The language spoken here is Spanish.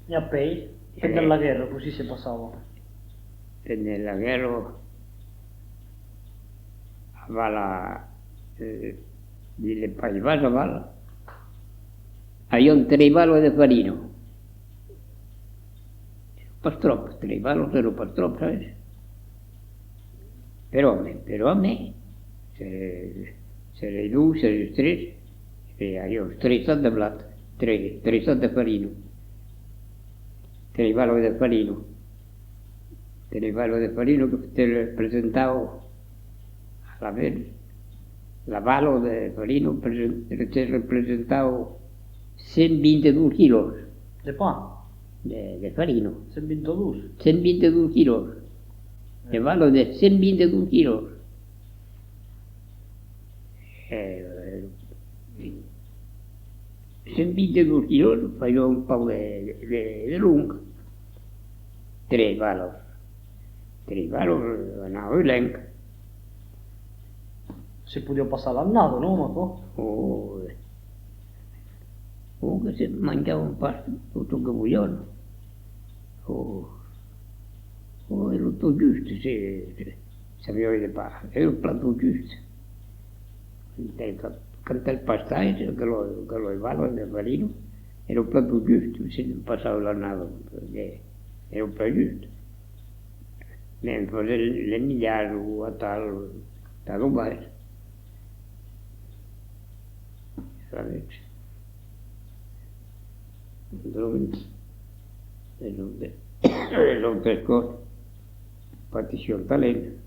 E a pei, per la guerra, così si passava. E nella guerra vala delle paivano vala. Hai un trivalo de farino. Pas trop, trivalo però pas trop, ¿sabes? Però a me, se le due, se le tre, e hai un tre de blat, tre de farino. Trivalo de farino. Trivalo de farino que te presentavo a ver, la valo de farino te representavo 122 quilos De pa, de farino. se vinto dus. 122 quilos. De valo de 122 quilos. Eh, 122 quilos faig un pau de lung. Tres valos. Tres valos anava elenc. Si podia passare l'annado, no, Marco? Che se mangiava un pasto tutto che vogliono. Era tutto giusto, se sapeva di fare, era un piatto giusto. Cantare il pastaggio, che lo levavano del farino, era un piatto giusto, se non passava l'annata, perché era un po' giusto. Mentre le migliaia a tal roba, sapete? E non per cosa, infatti ci ho il talento.